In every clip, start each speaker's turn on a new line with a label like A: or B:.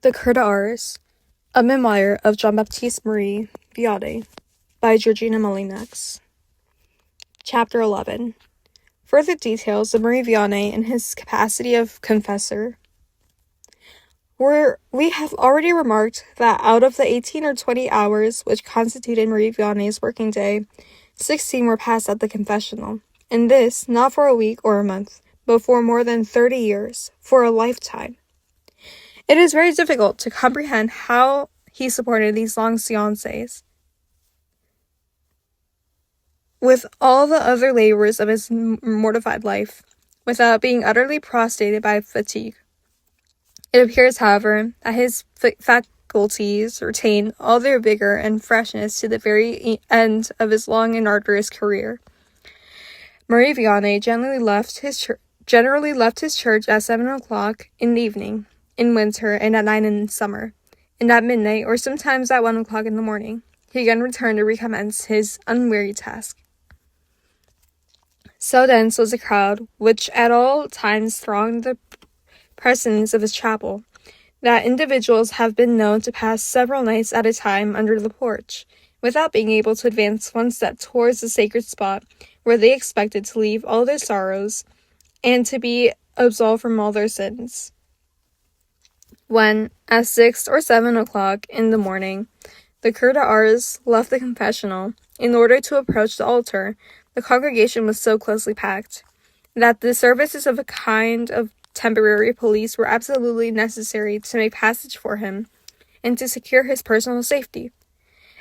A: The Cura de Ars, a memoir of Jean-Baptiste-Marie Vianney, by Georgina Molyneux. Chapter 11. Further details of Marie Vianney in his capacity of confessor. We have already remarked that out of the 18 or 20 hours which constituted Marie Vianney's working day, 16 were passed at the confessional, and this not for a week or a month, but for more than 30 years, for a lifetime. It is very difficult to comprehend how he supported these long séances with all the other labors of his mortified life, without being utterly prostrated by fatigue. It appears, however, that his faculties retained all their vigor and freshness to the very end of his long and arduous career. Marie Vianney generally left his church at 7 o'clock in the evening, in winter, and at 9 in summer, and at midnight, or sometimes at 1 o'clock in the morning, he again returned to recommence his unwearied task. So dense was the crowd, which at all times thronged the presence of his chapel, that individuals have been known to pass several nights at a time under the porch, without being able to advance one step towards the sacred spot where they expected to leave all their sorrows and to be absolved from all their sins. When, at 6 or 7 o'clock in the morning, the Cura de Ars left the confessional in order to approach the altar, the congregation was so closely packed that the services of a kind of temporary police were absolutely necessary to make passage for him and to secure his personal safety.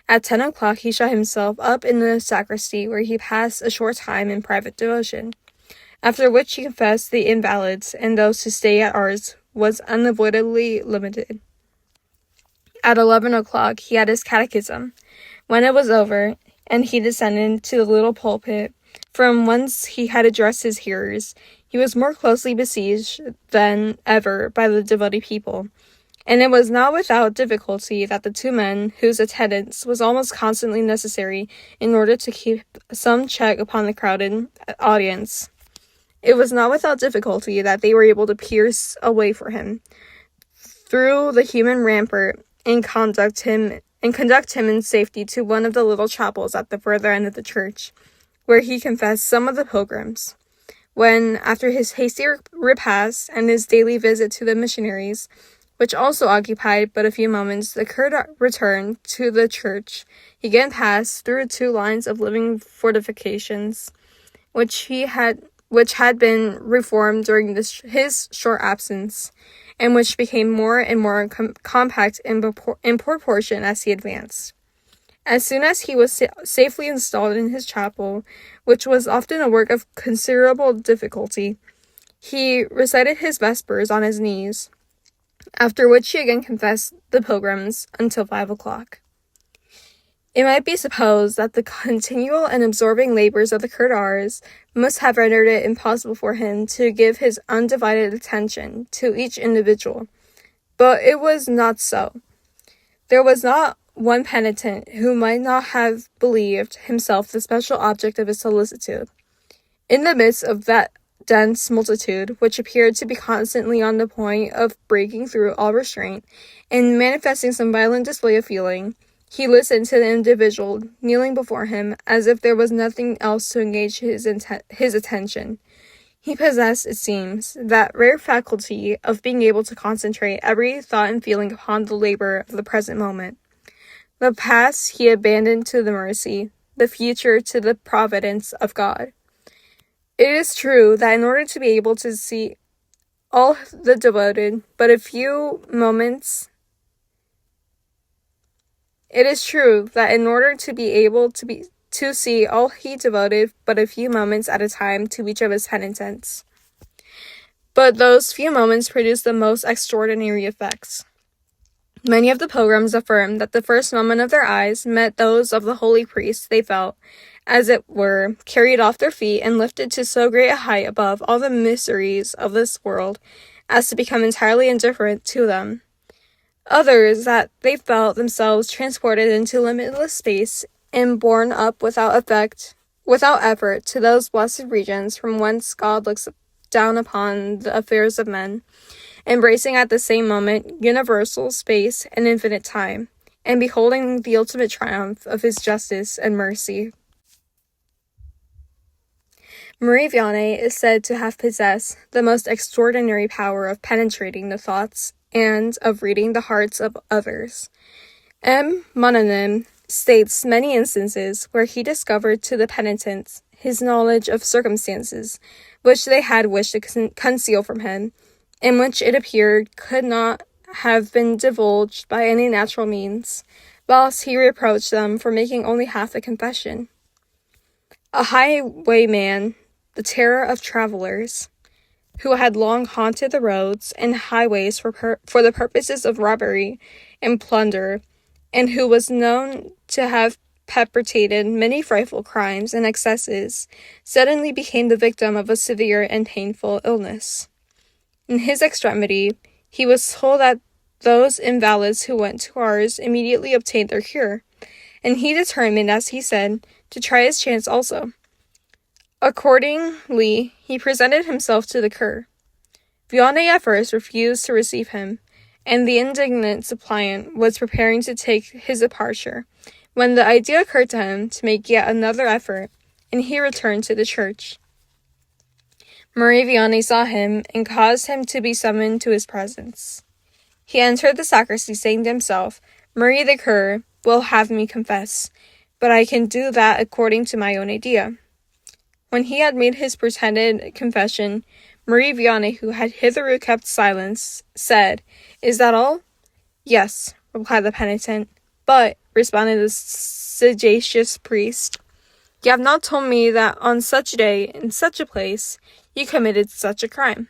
A: At 10 o'clock he shut himself up in the sacristy, where he passed a short time in private devotion, after which he confessed the invalids and those who stay at Ars was unavoidably limited. At 11 o'clock he had his catechism. When it was over, and he descended to the little pulpit from whence he had addressed his hearers, he was more closely besieged than ever by the devoted people, and it was not without difficulty that the two men, whose attendance was almost constantly necessary in order to keep some check upon the crowded audience, it was not without difficulty that they were able to pierce a way for him through the human rampart and conduct him in safety to one of the little chapels at the further end of the church, where he confessed some of the pilgrims. When, after his hasty repast and his daily visit to the missionaries, which also occupied but a few moments, the cura returned to the church, he again passed through 2 lines of living fortifications, which had been reformed during his short absence, and which became more and more compact in proportion as he advanced. As soon as he was safely installed in his chapel, which was often a work of considerable difficulty, he recited his vespers on his knees, after which he again confessed the pilgrims until 5 o'clock. It might be supposed that the continual and absorbing labors of the Cura de Ars must have rendered it impossible for him to give his undivided attention to each individual, but it was not so. There was not one penitent who might not have believed himself the special object of his solicitude. In the midst of that dense multitude, which appeared to be constantly on the point of breaking through all restraint and manifesting some violent display of feeling, he listened to the individual kneeling before him as if there was nothing else to engage his attention. He possessed, it seems, that rare faculty of being able to concentrate every thought and feeling upon the labor of the present moment. The past he abandoned to the mercy, the future to the providence of God. It is true that in order to be able to see all the devoted, but a few moments It is true that in order to be able to see all he devoted but a few moments at a time to each of his penitents. But those few moments produced the most extraordinary effects. Many of the pilgrims affirmed that the first moment of their eyes met those of the holy priest. They felt, as it were, carried off their feet and lifted to so great a height above all the miseries of this world as to become entirely indifferent to them. Others, that they felt themselves transported into limitless space and borne up without effort to those blessed regions from whence God looks down upon the affairs of men, embracing at the same moment universal space and infinite time, and beholding the ultimate triumph of his justice and mercy. Marie Vianney is said to have possessed the most extraordinary power of penetrating the thoughts and of reading the hearts of others. M. Molyneux states many instances where he discovered to the penitents his knowledge of circumstances which they had wished to conceal from him, and which it appeared could not have been divulged by any natural means, whilst he reproached them for making only half a confession. A highwayman, the terror of travellers, who had long haunted the roads and highways for the purposes of robbery and plunder, and who was known to have perpetrated many frightful crimes and excesses, suddenly became the victim of a severe and painful illness. In his extremity, he was told that those invalids who went to Ars immediately obtained their cure, and he determined, as he said, to try his chance also. Accordingly, he presented himself to the cure. Vianney at first refused to receive him, and the indignant suppliant was preparing to take his departure, when the idea occurred to him to make yet another effort, and he returned to the church. Marie Vianney saw him, and caused him to be summoned to his presence. He entered the sacristy, saying to himself, "Marie the cure will have me confess, but I can do that according to my own idea." When he had made his pretended confession, Marie Vianney, who had hitherto kept silence, said, "Is that all?" "Yes," replied the penitent. "But," responded the sagacious priest, "you have not told me that on such a day, in such a place, you committed such a crime."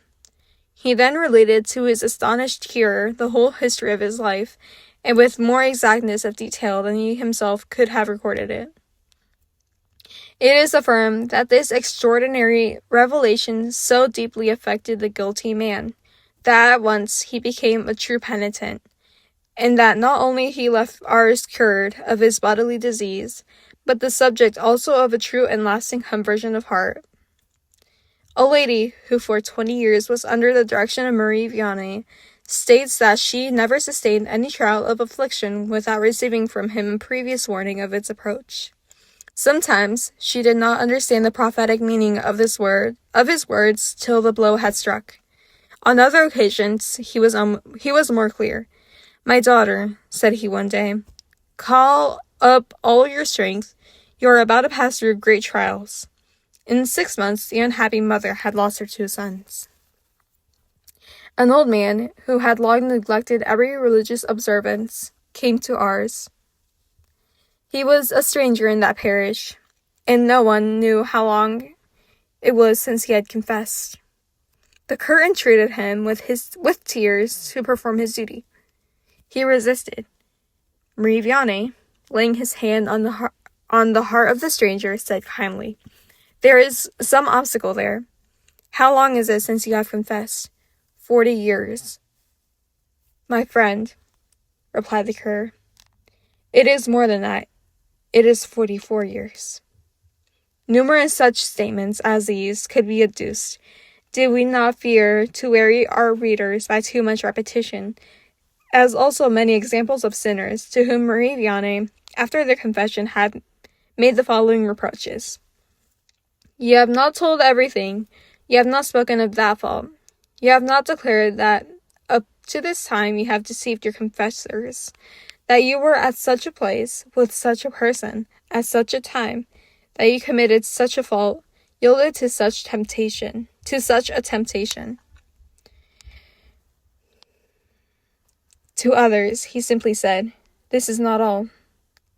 A: He then related to his astonished hearer the whole history of his life, and with more exactness of detail than he himself could have recorded it. It is affirmed that this extraordinary revelation so deeply affected the guilty man, that at once he became a true penitent, and that not only he left Ars cured of his bodily disease, but the subject also of a true and lasting conversion of heart. A lady, who for 20 years was under the direction of Marie Vianney, states that she never sustained any trial of affliction without receiving from him previous warning of its approach. Sometimes she did not understand the prophetic meaning of his words till the blow had struck. On other occasions he was more clear. "My daughter," said he one day, "call up all your strength. You are about to pass through great trials." In 6 months the unhappy mother had lost her 2 sons. An old man, who had long neglected every religious observance, came to Ars. He was a stranger in that parish, and no one knew how long it was since he had confessed. The cure entreated him with tears to perform his duty. He resisted. Marie Vianney, laying his hand on the heart of the stranger, said kindly, "There is some obstacle there. How long is it since you have confessed?" 40 years. "My friend," replied the cure, "it is more than that. It is 44 years. Numerous such statements as these could be adduced, did we not fear to weary our readers by too much repetition, as also many examples of sinners to whom Marie Vianney, after their confession, had made the following reproaches. "You have not told everything. You have not spoken of that fault. You have not declared that up to this time you have deceived your confessors, that you were at such a place, with such a person, at such a time, that you committed such a fault, yielded to such a temptation. To others, he simply said, 'This is not all.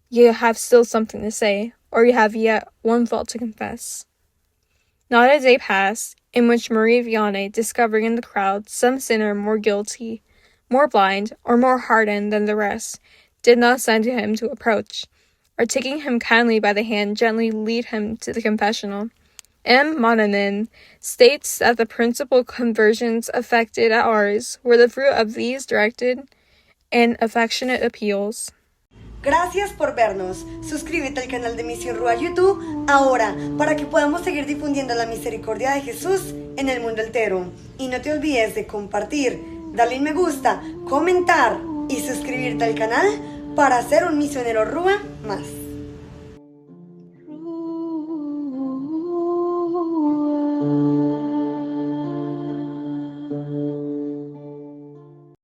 A: You have still something to say, or you have yet one fault to confess.' Not a day passed in which Marie Vianney, discovering in the crowd some sinner more guilty, more blind, or more hardened than the rest, did not send to him to approach, or taking him kindly by the hand gently lead him to the confessional. M. Molyneux states that the principal conversions effected at Ars were the fruit of these directed and affectionate appeals.
B: Gracias por vernos. Suscríbete al canal de Misión Ruah YouTube ahora para que podamos seguir difundiendo la misericordia de Jesús en el mundo entero. Y no te olvides de compartir, darle un me gusta, comentar y suscribirte al canal para ser un misionero Ruah más.